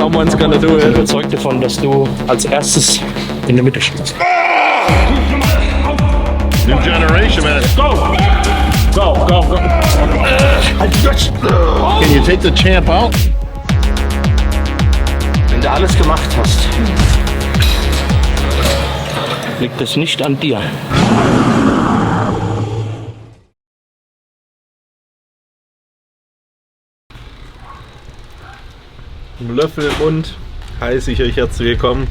Someone's gonna do it. Ich bin überzeugt davon, dass du als erstes in der Mitte stehst. New generation, man. Go! Go, go, go. Can you take the champ out? Wenn du alles gemacht hast, liegt es nicht an dir. Im Löffel im Mund heiße ich euch herzlich willkommen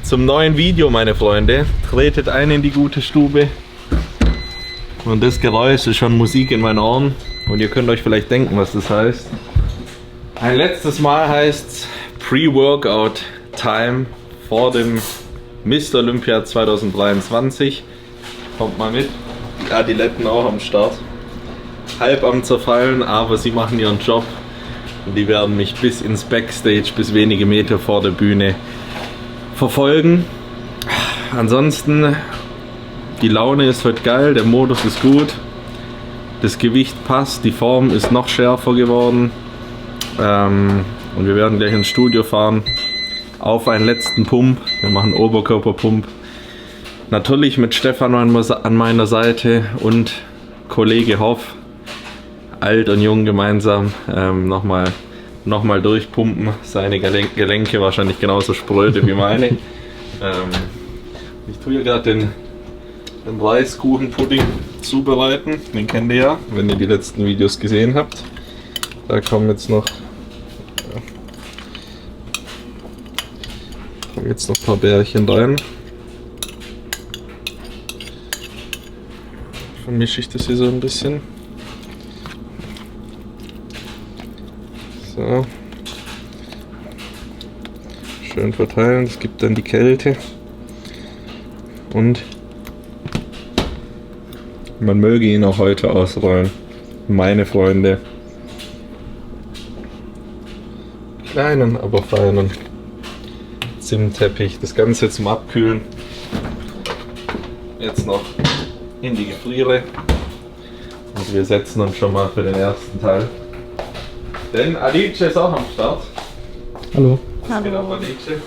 zum neuen Video, meine Freunde. Tretet ein in die gute Stube. Und das Geräusch ist schon Musik in meinen Ohren. Und ihr könnt euch vielleicht denken, was das heißt. Ein letztes Mal heißt Pre-Workout Time vor dem Mr. Olympia 2023. Kommt mal mit. Die Adiletten auch am Start. Halb am Zerfallen, aber sie machen ihren Job. Und die werden mich bis ins Backstage, bis wenige Meter vor der Bühne verfolgen. Ansonsten, die Laune ist heute geil, der Modus ist gut. Das Gewicht passt, die Form ist noch schärfer geworden. Und wir werden gleich ins Studio fahren. Auf einen letzten Pump. Wir machen Oberkörperpump. Natürlich mit Stefan an meiner Seite und Kollege Hoff. Alt und jung gemeinsam nochmal durchpumpen. Seine Gelenke wahrscheinlich genauso spröde wie meine. Ich tue hier gerade den Reiskuchenpudding zubereiten. Den kennt ihr ja, wenn ihr die letzten Videos gesehen habt. Da kommen jetzt noch ein paar Bärchen rein. Vermische ich das hier so ein bisschen. So. Schön verteilen, es gibt dann die Kälte. Und man möge ihn auch heute ausrollen. Meine Freunde. Kleinen, aber feinen Zimtteppich. Das Ganze zum Abkühlen. Jetzt noch in die Gefriere. Und wir setzen uns schon mal für den ersten Teil. Denn Alice ist auch am Start. Hallo. Was geht ab, Alice?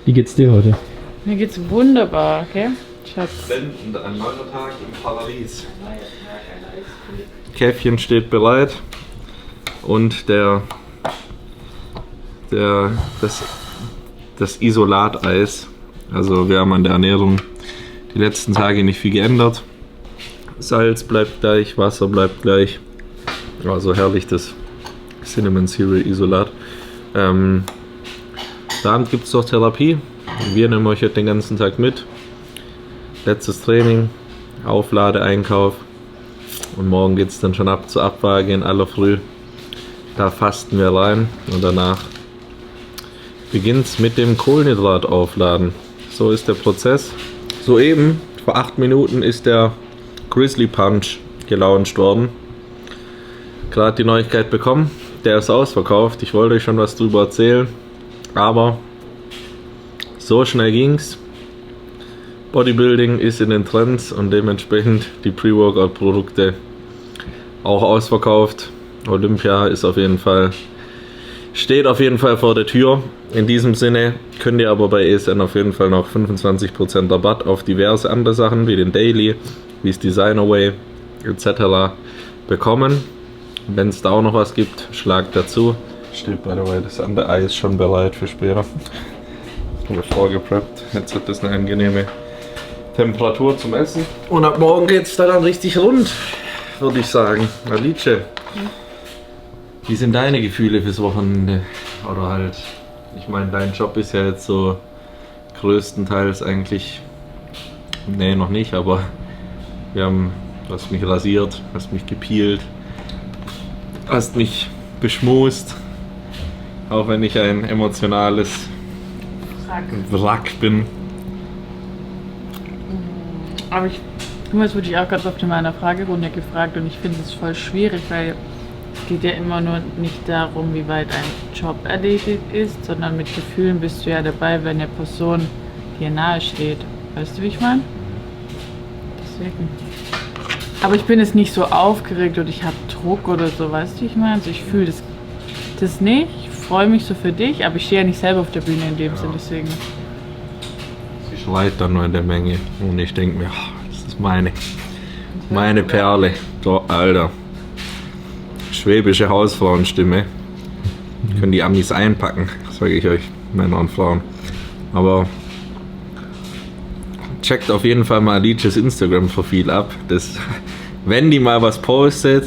Wie geht's dir heute? Mir geht's wunderbar, okay? Schatz. Blendend, ein neuer Tag im Paradies. Käffchen steht bereit. Und das Isolateis. Also wir haben an der Ernährung die letzten Tage nicht viel geändert. Salz bleibt gleich, Wasser bleibt gleich. Also herrlich das Cinnamon Cereal Isolat. Abend gibt es doch Therapie. Wir nehmen euch heute den ganzen Tag mit. Letztes Training, Aufladeeinkauf. Und morgen geht es dann schon ab zur Abwaage in aller Früh. Da fasten wir rein und danach beginnt es mit dem Kohlenhydrataufladen. So ist der Prozess. Soeben, vor 8 Minuten, ist der Grizzly Punch gelauncht worden. Gerade die Neuigkeit bekommen. Der ist ausverkauft. Ich wollte euch schon was drüber erzählen. Aber so schnell ging's. Bodybuilding ist in den Trends und dementsprechend die Pre-Workout-Produkte auch ausverkauft. Olympia ist steht auf jeden Fall vor der Tür. In diesem Sinne könnt ihr aber bei ESN auf jeden Fall noch 25% Rabatt auf diverse andere Sachen wie den Daily, wie das Designer Way etc. bekommen. Wenn es da auch noch was gibt, schlagt dazu. Steht by the way, das andere Ei ist schon bereit für später. Wurde vorgepreppt. Jetzt hat das eine angenehme Temperatur zum Essen. Und ab morgen geht es dann richtig rund, würde ich sagen. Alice, wie sind deine Gefühle fürs Wochenende? Oder halt, ich meine, dein Job ist ja jetzt so größtenteils eigentlich, nee, noch nicht, aber du hast mich rasiert, hast mich gepielt, hast mich beschmust, auch wenn ich ein emotionales Wrack bin. Aber das wurde ich auch gerade auf meiner Fragerunde gefragt und ich finde es voll schwierig, weil es geht ja immer nur nicht darum, wie weit ein Job erledigt ist, sondern mit Gefühlen bist du ja dabei, wenn eine Person dir nahe steht. Weißt du, wie ich meine? Deswegen. Aber ich bin jetzt nicht so aufgeregt und ich habe Druck oder so, weißt du, wie ich meine? Also ich fühle das nicht. Ich freue mich so für dich, aber ich stehe ja nicht selber auf der Bühne in dem Sinn, deswegen. Sie schreit dann nur in der Menge und ich denke mir, das ist meine Perle. So, Alter. Schwäbische Hausfrauenstimme. Können die Amis einpacken, sage ich euch, Männer und Frauen. Aber checkt auf jeden Fall mal Alices Instagram-Profil ab. Das, wenn die mal was postet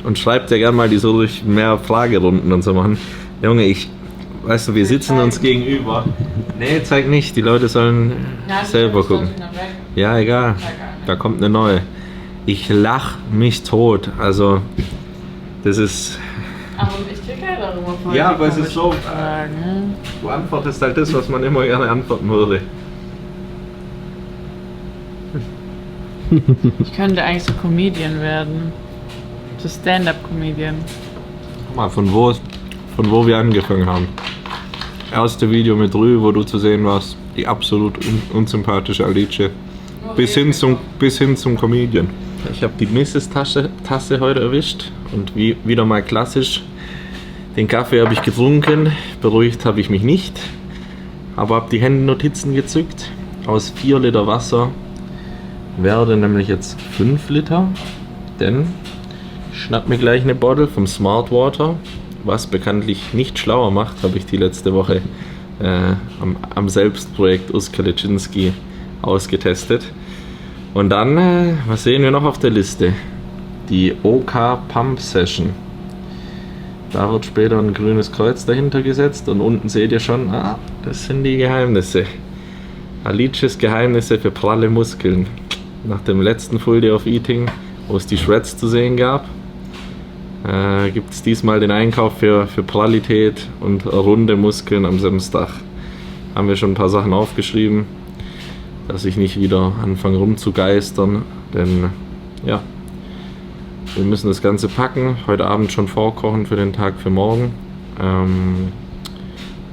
und schreibt ja gerne mal, die soll durch mehr Fragerunden und so machen. Junge, weißt du, wir sitzen uns gegenüber. Nee, zeig nicht, die Leute sollen selber gucken. Ja, egal, da kommt eine neue. Ich lach mich tot, also das ist... Aber ich kriege halt auch immer voll. Ja, aber es ist so, Fragen. du antwortest halt das, was man immer gerne antworten würde. Ich könnte eigentlich so Comedian werden. So Stand-up-Comedian. Guck mal, von wo wir angefangen haben. Erste Video mit Rü, wo du zu sehen warst, die absolut unsympathische Alice. Bis hin zum Comedian. Ich habe die Mrs-Tasse heute erwischt und wieder mal klassisch. Den Kaffee habe ich getrunken, beruhigt habe ich mich nicht, aber habe die Handynotizen gezückt. Aus 4 Liter Wasser werden nämlich jetzt 5 Liter, denn ich schnapp mir gleich eine Bottle vom Smart Water, was bekanntlich nicht schlauer macht, habe ich die letzte Woche am Selbstprojekt Oskar Leczynski ausgetestet. Und dann, was sehen wir noch auf der Liste? Die OK Pump Session. Da wird später ein grünes Kreuz dahinter gesetzt und unten seht ihr schon, das sind die Geheimnisse. Alices Geheimnisse für pralle Muskeln. Nach dem letzten Full Day of Eating, wo es die Shreds zu sehen gab, gibt es diesmal den Einkauf für Prallität und runde Muskeln am Samstag. Haben wir schon ein paar Sachen aufgeschrieben, dass ich nicht wieder anfange rumzugeistern, denn ja, wir müssen das Ganze packen, heute Abend schon vorkochen für den Tag für morgen,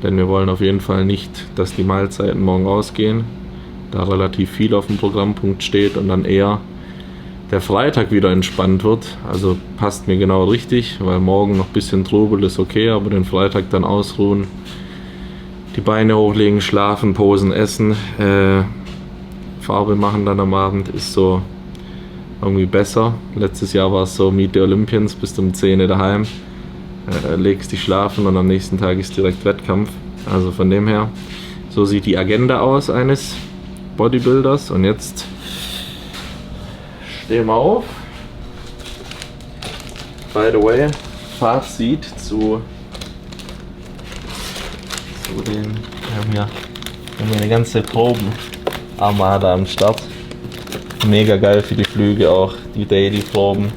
denn wir wollen auf jeden Fall nicht, dass die Mahlzeiten morgen ausgehen, da relativ viel auf dem Programmpunkt steht und dann eher der Freitag wieder entspannt wird. Also passt mir genau richtig, weil morgen noch ein bisschen Trubel ist okay, aber den Freitag dann ausruhen, die Beine hochlegen, schlafen, posen, essen, Farbe machen dann am Abend ist so irgendwie besser. Letztes Jahr war es so, Meet the Olympians, bist um 10 Uhr daheim, legst dich schlafen und am nächsten Tag ist direkt Wettkampf. Also von dem her, so sieht die Agenda aus eines Bodybuilders. Und jetzt stehen wir auf. By the way, Fazit zu den, wir haben hier eine ganze Probenarmada am Start. Mega geil für die Flüge auch, die Daily-Proben.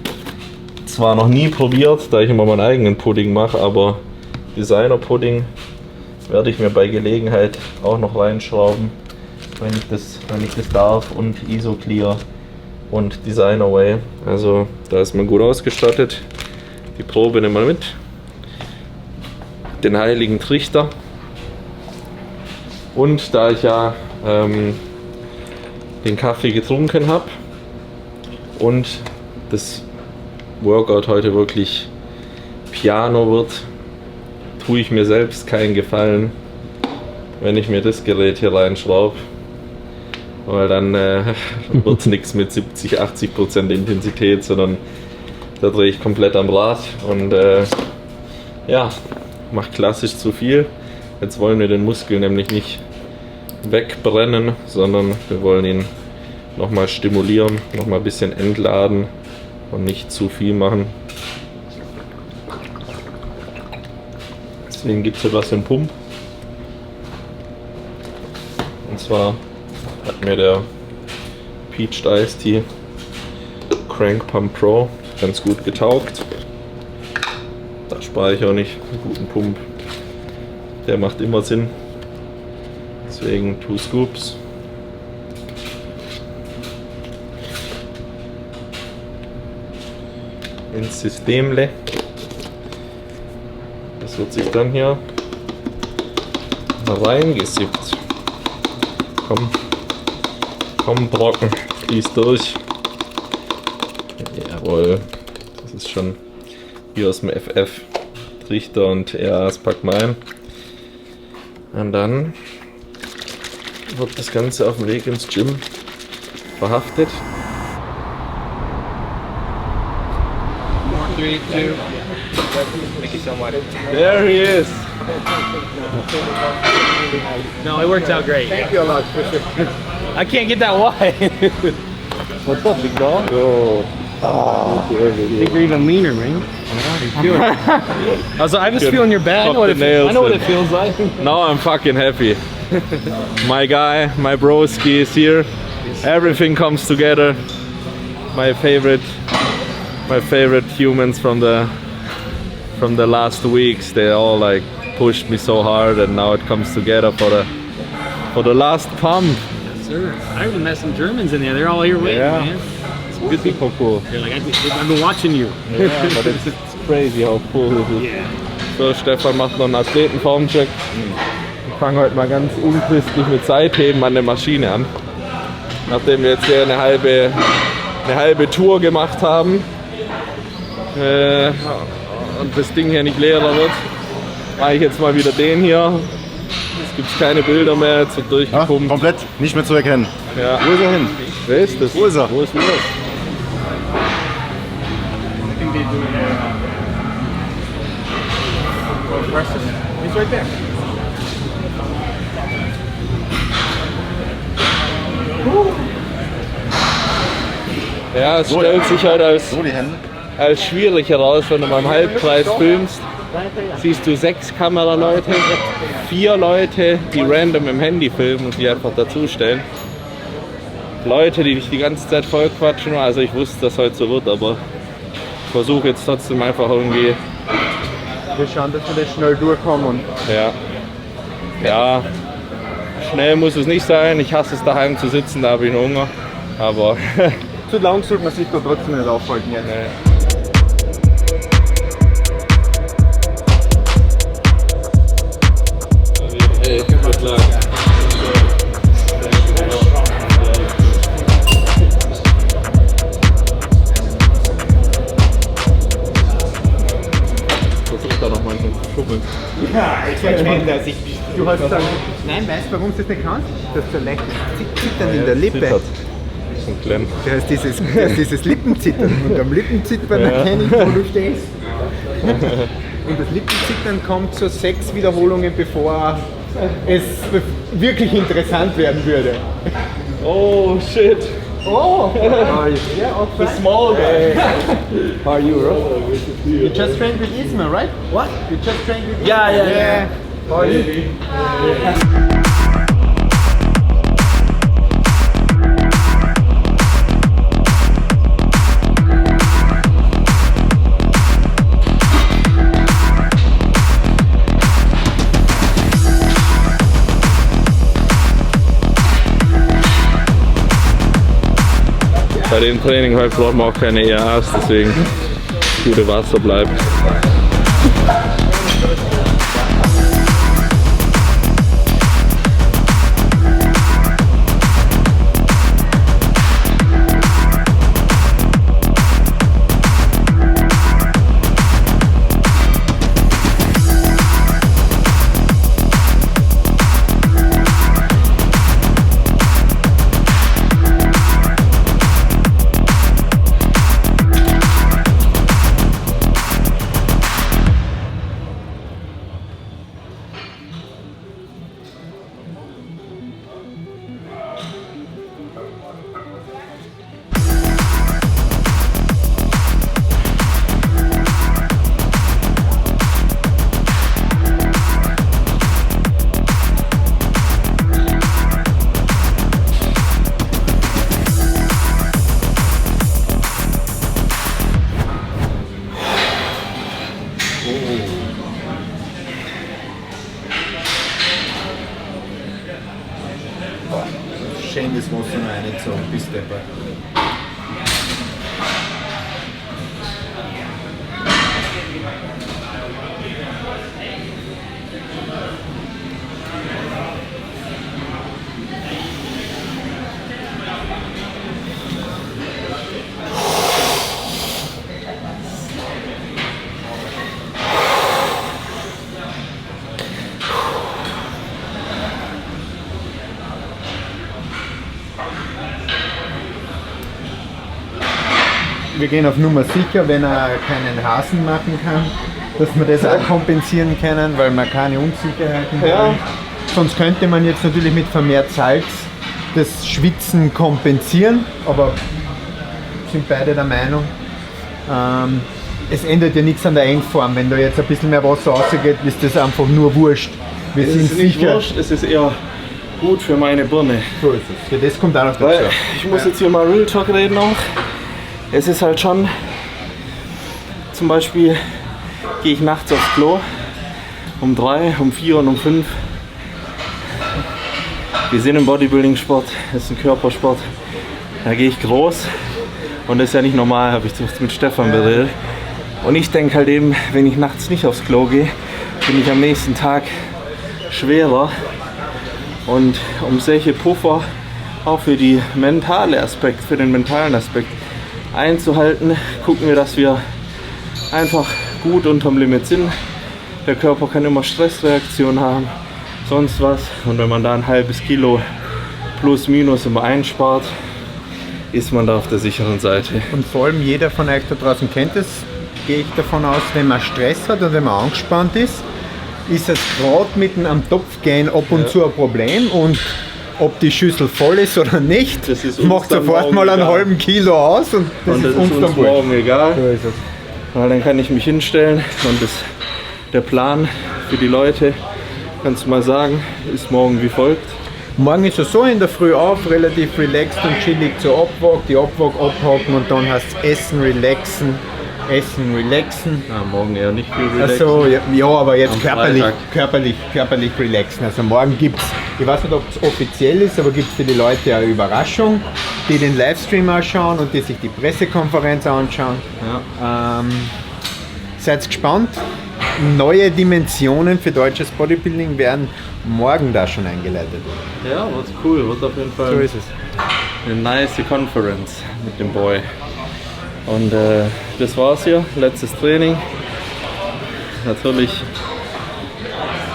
Zwar noch nie probiert, da ich immer meinen eigenen Pudding mache, aber Designer-Pudding werde ich mir bei Gelegenheit auch noch reinschrauben, wenn ich das darf, und Isoclear und Designer Way. Also da ist man gut ausgestattet. Die Probe nehmen wir mit. Den heiligen Trichter. Und da ich ja den Kaffee getrunken habe und das Workout heute wirklich Piano wird, tue ich mir selbst keinen Gefallen, wenn ich mir das Gerät hier reinschraube, weil dann wird es nichts mit 70-80% Intensität, sondern da drehe ich komplett am Rad und ja, macht klassisch zu viel. Jetzt wollen wir den Muskel nämlich nicht wegbrennen, sondern wir wollen ihn nochmal stimulieren, nochmal ein bisschen entladen und nicht zu viel machen. Deswegen gibt es etwas im Pump. Und zwar hat mir der Peached Iced Tea Crank Pump Pro ganz gut getaugt. Da spare ich auch nicht einen guten Pump. Der macht immer Sinn. Deswegen 2 Scoops. Ins Systemle. Das wird sich dann hier reingesippt. Komm Brocken, fließt durch. Jawohl, das ist schon wie aus dem FF Richter und EAs packen wir ein. Und dann wird das Ganze auf dem Weg ins Gym verhaftet. 3, 2. Thank you so much. There he is! No, it worked out great. Thank you a lot for sure. I can't get that wide. What's up, big dog? Oh. I think you're even leaner, man. I was feeling your back. I know what it feels like. Now I'm fucking happy. My guy, my broski is here. Everything comes together. My favorite humans from the last weeks. They all like pushed me so hard, and now it comes together for the last pump. Sir, I even met some Germans in there. They're all here waiting, Yeah. man. Some good people. Cool. They're like, I've been watching you. Yeah, but it's crazy how cool this is. Yeah. So, Stefan macht noch einen Athletenformcheck. Wir fangen heute mal ganz unchristlich mit Seitheben an der Maschine an. Nachdem wir jetzt hier eine halbe Tour gemacht haben und das Ding hier nicht leerer wird, mache ich jetzt mal wieder den hier. Es gibt keine Bilder mehr, jetzt wird Ja, durchgepumpt. komplett nicht mehr zu erkennen. Ja. Wo ist er hin? Wer ist das? Wo ist er? Wo ist Urs? He's right there. Ja, es stellt sich halt als So die Hände. schwierig heraus, wenn du beim Halbkreis filmst. Siehst du 6 Kameraleute, 4 Leute, die random im Handy filmen und die einfach dazustellen. Leute, die dich die ganze Zeit voll quatschen. Also ich wusste, dass heute so wird, aber ich versuche jetzt trotzdem einfach irgendwie. Wir schauen, dass wir das schnell durchkommen und Ja, schnell muss es nicht sein. Ich hasse es daheim zu sitzen, da habe ich noch Hunger. Aber zu lang sollte man sich da trotzdem nicht aufhalten jetzt. versucht da noch manchmal zu schummeln. Ja, ich erkenne das. Du hast dann, nein, weißt du, warum du das nicht kannst? Das ist so leicht Zittern in der Lippe. Zittert. Und klemmt. Da ist dieses Lippenzittern. Und am Lippenzittern erkenne ich, wo du stehst. Und das Lippenzittern kommt zu 6 Wiederholungen, bevor es wirklich interessant werden würde. Oh shit! Oh! Yeah, The small guy! How are you, bro? You just trained with Isma, right? What? You just trained with Isma? Yeah. How are you? Bei dem Training heute brauchen wir auch keine EAs, deswegen das gute Wasser bleibt. Schön, das Wasser noch reingezogen, bis dabei. wir gehen auf Nummer sicher, wenn er keinen Hasen machen kann, dass wir das auch kompensieren können, weil wir keine Unsicherheiten haben. Sonst könnte man jetzt natürlich mit vermehrt Salz das Schwitzen kompensieren, aber sind beide der Meinung, es ändert ja nichts an der Endform. Wenn da jetzt ein bisschen mehr Wasser rausgeht, ist das einfach nur wurscht. Wir Es sind ist nicht sicher. wurscht, es ist eher gut für meine Birne. So ist es. Ja, das kommt auch noch dazu. Weil ich muss jetzt hier mal Real Talk reden auch. Es ist halt schon, zum Beispiel gehe ich nachts aufs Klo um 3, um 4 und um 5. Wir sind im Bodybuilding-Sport, das ist ein Körpersport. Da gehe ich groß und das ist ja nicht normal, habe ich das mit Stefan beredet. Und ich denke halt eben, wenn ich nachts nicht aufs Klo gehe, bin ich am nächsten Tag schwerer. Und um solche Puffer auch für die mentale Aspekt, für den mentalen Aspekt einzuhalten, gucken wir, dass wir einfach gut unterm Limit sind. Der Körper kann immer Stressreaktionen haben, sonst was. Und wenn man da ein halbes Kilo plus minus immer einspart, ist man da auf der sicheren Seite. Und vor allem jeder von euch da draußen kennt es, gehe ich davon aus, wenn man Stress hat und wenn man angespannt ist es gerade mitten am Topf gehen ab und zu ein Problem und ob die Schüssel voll ist oder nicht, Das ist uns macht dann sofort morgen mal einen egal. halben Kilo aus und das Und das ist uns dann wurscht. morgen egal, So ist es. weil dann kann ich mich hinstellen und der Plan für die Leute, kannst du mal sagen, ist morgen wie folgt. Morgen ist es so in der Früh auf, relativ relaxed und chillig zur Abwag, die Abwag abhaken und dann heißt es Essen, relaxen. Ja, morgen eher nicht viel relaxen. Also ja, aber jetzt Am körperlich relaxen. Also morgen gibt es, ich weiß nicht, ob es offiziell ist, aber gibt es für die Leute eine Überraschung, die den Livestream anschauen und die sich die Pressekonferenz anschauen. Ja. Seid gespannt. Neue Dimensionen für deutsches Bodybuilding werden morgen da schon eingeleitet. Ja, wird cool, wird auf jeden Fall So ist es. eine nice Conference mit dem Boy. Und das war's hier, letztes Training. Natürlich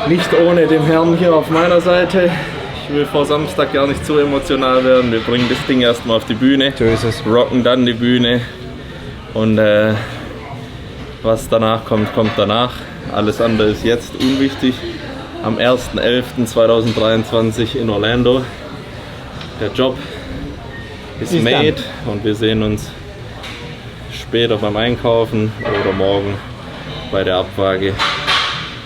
nicht ohne den Herrn hier auf meiner Seite. Ich will vor Samstag gar nicht so emotional werden. Wir bringen das Ding erstmal auf die Bühne, So ist es. rocken dann die Bühne und was danach kommt, kommt danach. Alles andere ist jetzt unwichtig. Am 1.11.2023 in Orlando. Der Job ist Ist made und wir sehen uns später beim Einkaufen oder morgen bei der Abwaage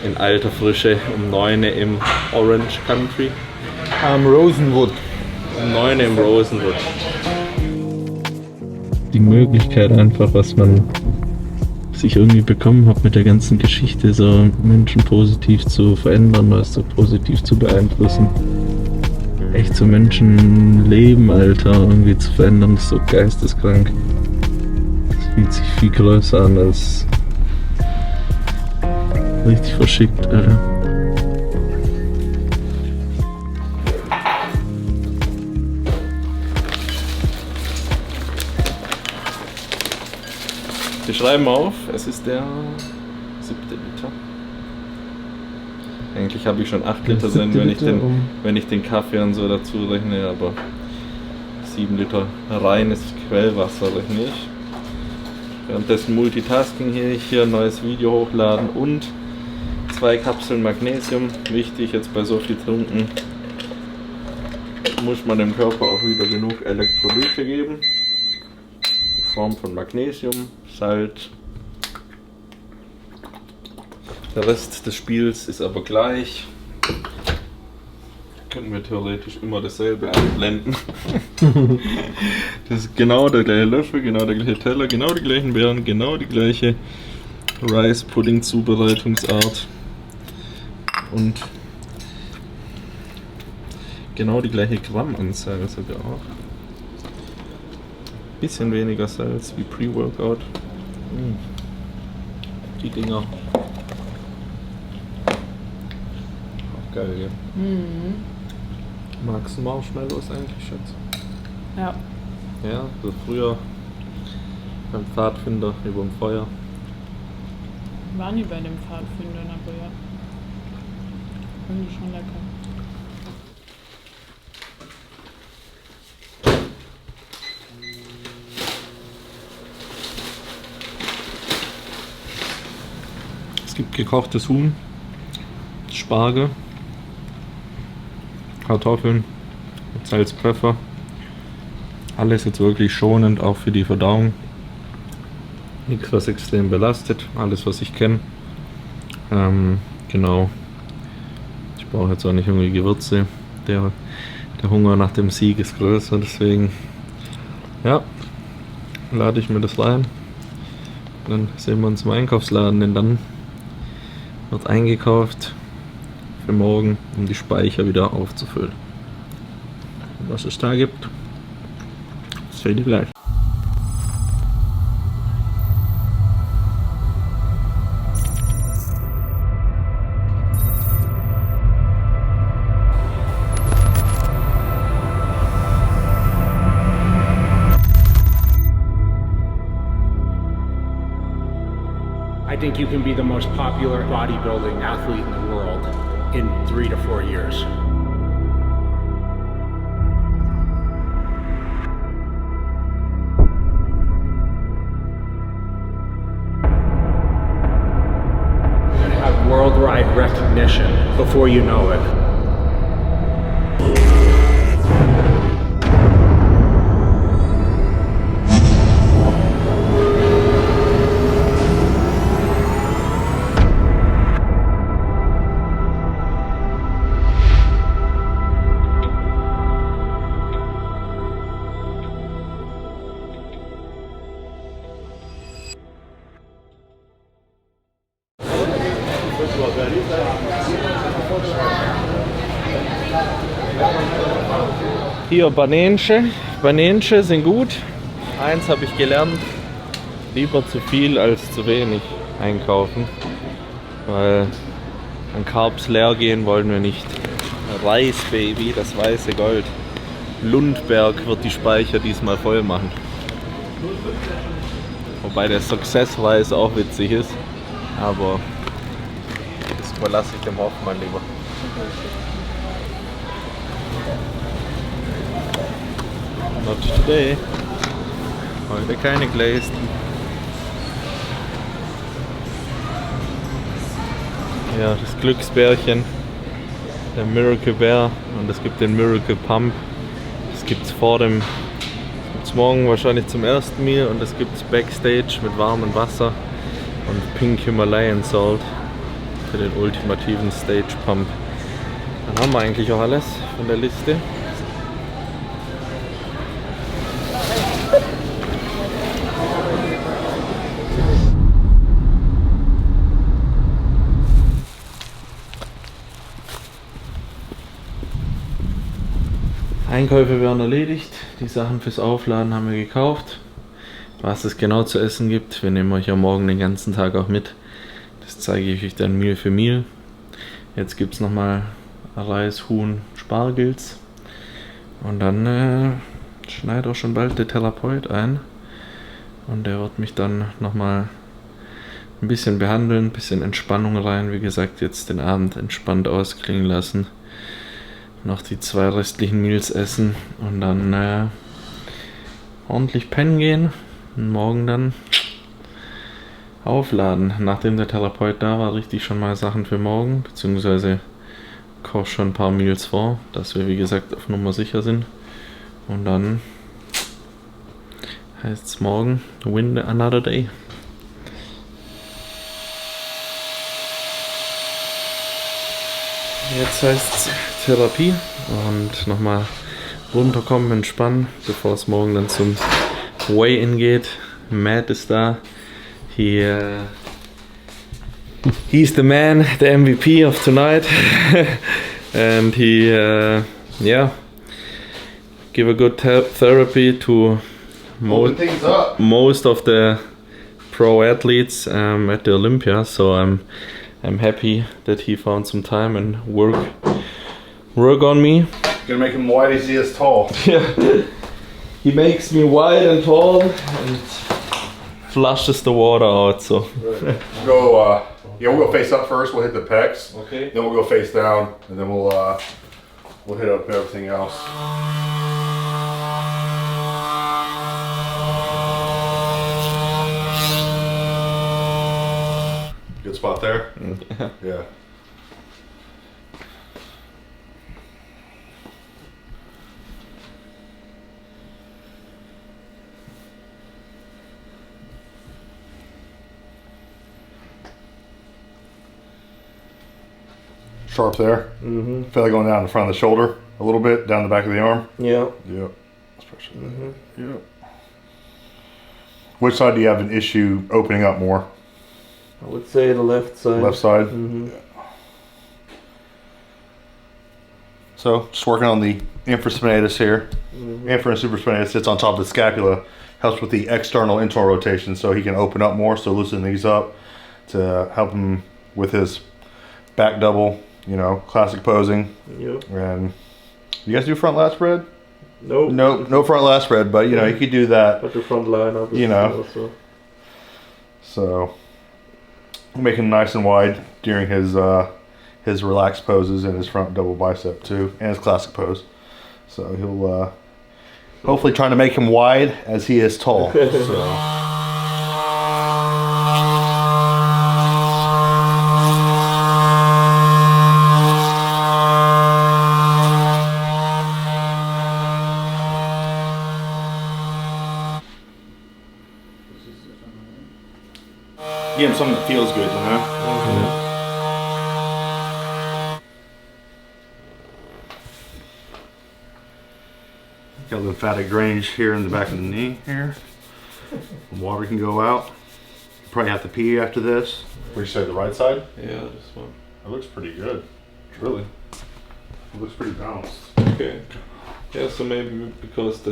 in alter Frische um 9 im Orange Country. Am Rosenwood. Um 9 im Rosenwood. Die Möglichkeit einfach, was man sich irgendwie bekommen hat mit der ganzen Geschichte, so Menschen positiv zu verändern, was so positiv zu beeinflussen. Echt so Menschenleben, Alter, irgendwie zu verändern, ist so geisteskrank. Das fühlt sich viel größer an als richtig verschickt, Alter. Wir schreiben auf, es ist der 7. Liter. Eigentlich habe ich schon 8 Liter drin, wenn ich den Kaffee und so dazu rechne, aber 7 Liter reines Quellwasser rechne ich. Währenddessen Multitasking hier ein neues Video hochladen und 2 Kapseln Magnesium. Wichtig, jetzt bei so viel Trinken muss man dem Körper auch wieder genug Elektrolyte geben. In Form von Magnesium, Salz. Der Rest des Spiels ist aber gleich. Können wir theoretisch immer dasselbe einblenden. Das ist genau der gleiche Löffel, genau der gleiche Teller, genau die gleichen Beeren, genau die gleiche Rice Pudding Zubereitungsart und genau die gleiche Grammanzahl sogar auch. Bisschen weniger Salz wie Pre-Workout. Die Dinger. Auch geil, gell? Magst du Marshmallows eigentlich, Schatz? Ja. Ja, so früher beim Pfadfinder über dem Feuer. War nie bei den Pfadfindern, aber ja. Finde ich schon lecker. gekochtes Huhn, Spargel, Kartoffeln, Salz, Pfeffer. Alles jetzt wirklich schonend, auch für die Verdauung. Nichts, was extrem belastet. Alles, was ich kenne. Genau. Ich brauche jetzt auch nicht irgendwie Gewürze. Der Hunger nach dem Sieg ist größer, deswegen ja, lade ich mir das rein. Dann sehen wir uns im Einkaufsladen, denn dann wird eingekauft für morgen, um die Speicher wieder aufzufüllen. Und was es da gibt, das seht ihr gleich. I think you can be the most popular bodybuilding athlete in the world in 3 to 4 years. You're gonna have worldwide recognition before you know it. Hier Banänsche. Banänsche sind gut. Eins habe ich gelernt, lieber zu viel als zu wenig einkaufen, weil an Carbs leer gehen wollen wir nicht. Reis, Baby, das weiße Gold. Lundberg wird die Speicher diesmal voll machen. Wobei der Success-Reis auch witzig ist, aber das überlasse ich dem Hoffmann lieber. Not today. Heute keine Glazed. Ja, das Glücksbärchen. Der Miracle Bear. Und es gibt den Miracle Pump. Das gibt's morgen wahrscheinlich zum ersten Meal. Und das gibt's Backstage mit warmem Wasser und Pink Himalayan Salt für den ultimativen Stage Pump. Dann haben wir eigentlich auch alles von der Liste. Einkäufe werden erledigt, die Sachen fürs Aufladen haben wir gekauft. Was es genau zu essen gibt, wir nehmen euch ja morgen den ganzen Tag auch mit. Das zeige ich euch dann Meal für Meal. Jetzt gibt es nochmal Reis, Huhn, Spargels. Und dann schneidet auch schon bald der Therapeut ein. Und der wird mich dann nochmal ein bisschen behandeln, ein bisschen Entspannung rein. Wie gesagt, jetzt den Abend entspannt ausklingen lassen. Noch die 2 restlichen Meals essen und dann ordentlich pennen gehen und morgen dann aufladen. Nachdem der Therapeut da war, richte ich schon mal Sachen für morgen, beziehungsweise koche schon ein paar Meals vor, dass wir wie gesagt auf Nummer sicher sind. Und dann heißt es morgen win another day. Jetzt heißt es Therapie und nochmal runterkommen, entspannen, bevor es morgen dann zum Weigh-In geht. Matt ist da. He's the man, the MVP of tonight. And he, give a good therapy to most of the pro athletes at the Olympia. So I'm happy that he found some time and work on me. Gonna make him wide as he is tall. Yeah, he makes me wide and tall and flushes the water out. So We'll go face up first. We'll hit the pecs. okay. Then we'll go face down, and then we'll hit up everything else. Good spot there. Yeah. Sharp there. Mhm. Feel like going down the front of the shoulder a little bit, down the back of the arm. Yeah. Yep. Especially there. Yep. Which side do you have an issue opening up more? I would say the left side. Left side? Mhm. So, just working on the infraspinatus here. Infra and supraspinatus sits on top of the scapula. Helps with the external internal rotation so he can open up more, so loosen these up to help him with his back double, you know, classic posing. Yep. And you guys do front lat spread? Nope. No front lat spread, but you know, you could do that. But the front line up. You know. Also. So, making him nice and wide during his relaxed poses and his front double bicep too, and his classic pose. So he'll hopefully trying to make him wide as he is tall. So. Give him something that feels good, you know? Got lymphatic drainage here in the back of the knee here. Water can go out. Probably have to pee after this. What you say, the right side? Yeah, this one. It looks pretty good. Really. It looks pretty balanced. Okay. Yeah, so maybe because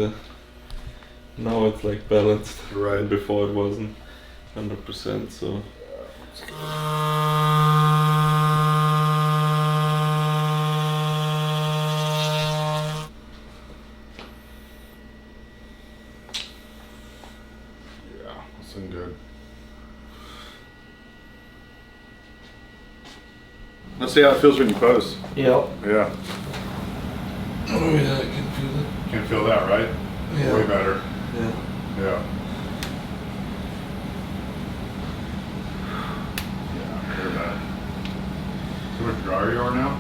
now it's like balanced. Right. And before it wasn't 100%, so. Yeah, that's looking good. Let's see how it feels when you pose. Yeah. Yeah. Oh yeah, I can feel it. Can feel that, right? Yeah. Way better. Yeah. Yeah. Yeah, I hear that. See how much drier you are now?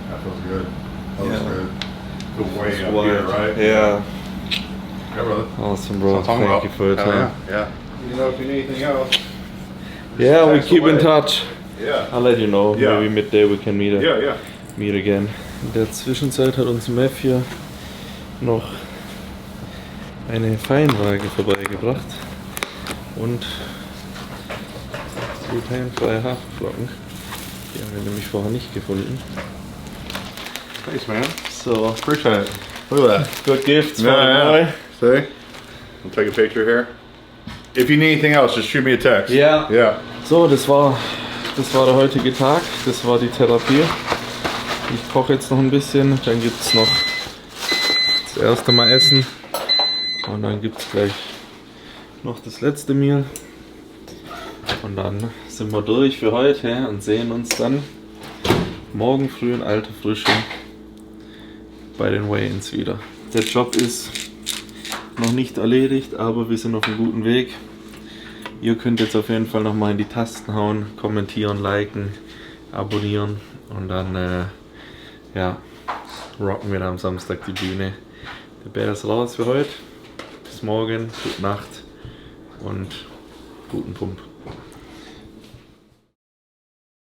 That feels good. That looks Yeah. good. Feel way It's up wide. here, right? Yeah. Yeah, brother. Awesome, bro. That's what I'm Thank talking you for your about. Hell time. Yeah. You know, if you need anything else. Yeah, we Text keep in away. touch. Yeah. I'll let you know. Ja. Maybe midday we can meet Yeah. again. In der Zwischenzeit hat uns Mev hier noch eine Feinwaage vorbeigebracht und glutenfreie Haferflocken. Die haben wir nämlich vorher nicht gefunden. Thanks, man. So, Appreciate it. Look at that. good gifts for Yeah, the yeah. See? I'll take a picture here. If you need anything else, just shoot me a text. Ja. Yeah. So, das war der heutige Tag, das war die Therapie. Ich koche jetzt noch ein bisschen, dann gibt es noch das erste Mal Essen und dann gibt es gleich noch das letzte Meal. Und dann sind wir durch für heute und sehen uns dann morgen früh in alter Frische bei den Weigh-ins wieder. Der Job ist noch nicht erledigt, aber wir sind auf einem guten Weg. Ihr könnt jetzt auf jeden Fall nochmal in die Tasten hauen, kommentieren, liken, abonnieren und dann rocken wir dann am Samstag die Bühne. Der Bär ist raus für heute. Bis morgen, gute Nacht und guten Pump.